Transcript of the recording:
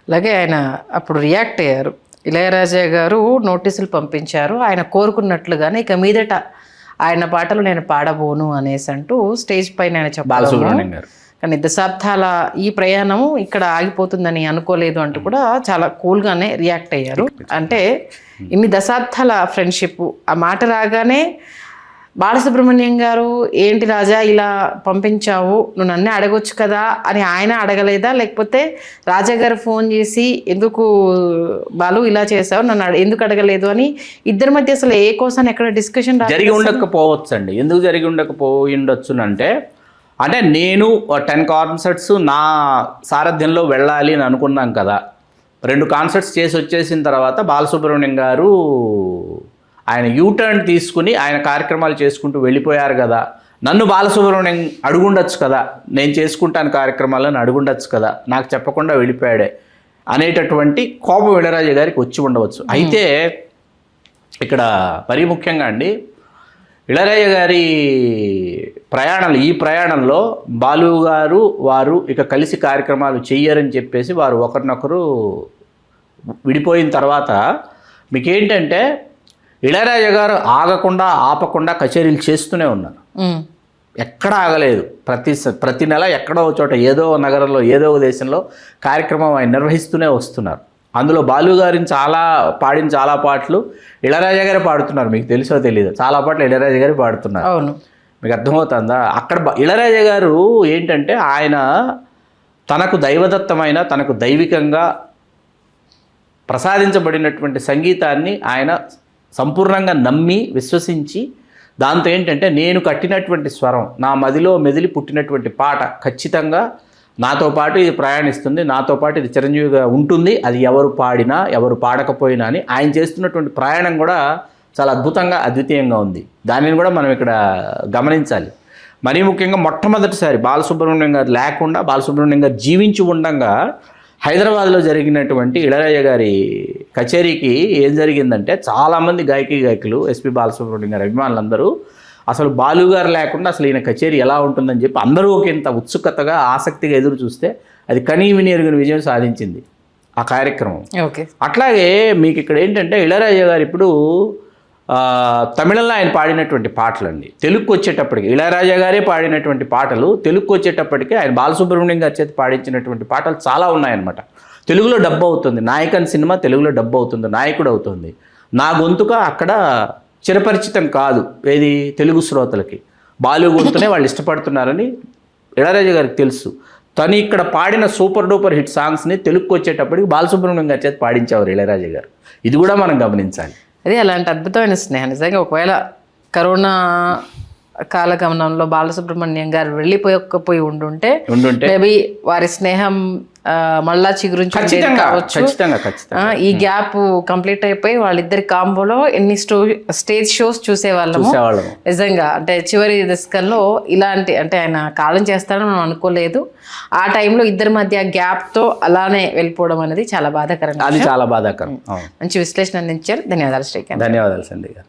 అలాగే ఆయన అప్పుడు రియాక్ట్ అయ్యారు. ఇళయరాజా గారు నోటీసులు పంపించారు, ఆయన కోరుకున్నట్లుగానే ఇక మీదట ఆయన పాటలు నేను పాడబోను అనేసి అంటూ స్టేజ్ పైన ఆయన చెప్పారు. కానీ దశాబ్దాల ఈ ప్రయాణం ఇక్కడ ఆగిపోతుందని అనుకోలేదు అంటూ కూడా చాలా కూల్గానే రియాక్ట్ అయ్యారు. అంటే ఇన్ని దశాబ్దాల ఫ్రెండ్షిప్, ఆ మాట రాగానే బాలసుబ్రహ్మణ్యం గారు ఏంటి రాజా ఇలా పంపించావు, నువ్వు నన్నే అడగొచ్చు కదా అని ఆయన అడగలేదా, లేకపోతే రాజా గారు ఫోన్ చేసి ఎందుకు బాలు ఇలా చేసావు, నన్ను ఎందుకు అడగలేదు అని ఇద్దరి మధ్య అసలు ఏ కోసం ఎక్కడ డిస్కషన్ జరిగి ఉండకపోవచ్చు అండి. ఎందుకు జరిగి ఉండకపోయిండొచ్చు అంటే నేను 10 కాన్సర్ట్స్ నా సారథ్యంలో వెళ్ళాలి అని అనుకున్నాం కదా. 2 కాన్సర్ట్స్ చేసి వచ్చేసిన తర్వాత బాలసుబ్రహ్మణ్యం గారు ఆయన యూటర్న్ తీసుకుని ఆయన కార్యక్రమాలు చేసుకుంటూ వెళ్ళిపోయారు కదా. నన్ను బాలసుబ్రహ్మణ్యం అడుగుండొచ్చు కదా, నేను చేసుకుంటాను కార్యక్రమాలను అడుగుండొచ్చు కదా, నాకు చెప్పకుండా వెళ్ళిపోయాడే అనేటటువంటి కోపం ఇళయరాజా గారికి వచ్చి ఉండవచ్చు. అయితే ఇక్కడ మరీ ముఖ్యంగా అండి, ఇళయరాజా గారి ఈ ప్రయాణంలో బాలు గారు వారు ఇక కలిసి కార్యక్రమాలు చెయ్యరని చెప్పేసి వారు ఒకరినొకరు విడిపోయిన తర్వాత మీకేంటంటే ఇళయరాజా గారు ఆపకుండా కచేరీలు చేస్తూనే ఉన్నారు. ఎక్కడ ఆగలేదు. ప్రతి నెల ఎక్కడో చోట ఏదో నగరంలో ఏదో దేశంలో కార్యక్రమం ఆయన నిర్వహిస్తూనే వస్తున్నారు. అందులో బాలు గారిని పాడిన చాలా పాటలు ఇళయరాజా గారే పాడుతున్నారు. మీకు తెలుసో తెలీదు, చాలా పాటలు ఇళయరాజా గారే పాడుతున్నారు. అవును, మీకు అర్థమవుతుందా? అక్కడ ఇళయరాజా గారు ఏంటంటే ఆయన తనకు దైవదత్తమైన, తనకు దైవికంగా ప్రసాదించబడినటువంటి సంగీతాన్ని ఆయన సంపూర్ణంగా నమ్మి విశ్వసించి, దాంతో ఏంటంటే నేను కట్టినటువంటి స్వరం, నా మదిలో మెదిలి పుట్టినటువంటి పాట ఖచ్చితంగా నాతో పాటు ఇది ప్రయాణిస్తుంది, నాతో పాటు ఇది చిరంజీవిగా ఉంటుంది, అది ఎవరు పాడినా ఎవరు పాడకపోయినా అని ఆయన చేస్తున్నటువంటి ప్రయాణం కూడా చాలా అద్భుతంగా అద్వితీయంగా ఉంది. దానిని కూడా మనం ఇక్కడ గమనించాలి. మరీ ముఖ్యంగా మొట్టమొదటిసారి బాలసుబ్రహ్మణ్యం గారు లేకుండా, బాలసుబ్రహ్మణ్యం గారు జీవించి ఉండగా హైదరాబాద్లో జరిగినటువంటి ఇళయరాజా గారి కచేరీకి ఏం జరిగిందంటే, చాలామంది గాయకులు ఎస్పి బాలసుబ్రహ్మణ్యం గారి అభిమానులందరూ అసలు బాలు గారు లేకుండా అసలు ఈయన కచేరీ ఎలా ఉంటుందని చెప్పి అందరూ ఒకంత ఉత్సుకతగా ఆసక్తిగా ఎదురు చూస్తే అది కనీవిని ఎరుగని విజయం సాధించింది ఆ కార్యక్రమం. అట్లాగే మీకు ఇక్కడ ఏంటంటే ఇళయరాజా గారు ఇప్పుడు తమిళంలో ఆయన పాడినటువంటి పాటలండి తెలుగుకి వచ్చేటప్పటికి, ఇళయరాజా గారే పాడినటువంటి పాటలు తెలుగుకి వచ్చేటప్పటికి ఆయన బాలసుబ్రహ్మణ్యం గారి చేతి పాడించినటువంటి పాటలు చాలా ఉన్నాయన్నమాట. తెలుగులో డబ్బు అవుతుంది. నాయకన్ సినిమా తెలుగులో డబ్బు అవుతుంది, నాయకుడు అవుతుంది. నా గొంతుక అక్కడ చిరపరిచితం కాదు ఏది తెలుగు శ్రోతలకి, బాలు గొంతునే వాళ్ళు ఇష్టపడుతున్నారని ఇళయరాజా గారికి తెలుసు. తను ఇక్కడ పాడిన సూపర్ డూపర్ హిట్ సాంగ్స్ని తెలుగుకి వచ్చేటప్పటికి బాలసుబ్రహ్మణ్యం గారి చేతి పాడించేవారు ఇళయరాజా గారు. ఇది కూడా మనం గమనించాలి. అదే అలాంటి అద్భుతమైన స్నేహం నిజంగా. ఒకవేళ కరోనా కాలగమనంలో బాలసుబ్రహ్మణ్యం గారు వెళ్ళిపోయి ఉండుంటే మేబీ వారి స్నేహం మళ్ళా చిగురించి కావచ్చు. ఈ గ్యాప్ కంప్లీట్ అయిపోయి వాళ్ళిద్దరి కాంబోలో ఎన్ని స్టేజ్ షోస్ చూసేవాళ్ళము నిజంగా. అంటే చివరి దశకంలో ఇలాంటి, అంటే ఆయన కాలం చేస్తారని మనం అనుకోలేదు. ఆ టైంలో ఇద్దరి మధ్య గ్యాప్తో అలానే వెళ్ళిపోవడం అనేది చాలా బాధాకరం. అది చాలా బాధాకరం. మంచి విశ్లేషణ అందించారు. ధన్యవాదాలు శ్రీకాంత్. ధన్యవాదాలు సంధ్య గారు.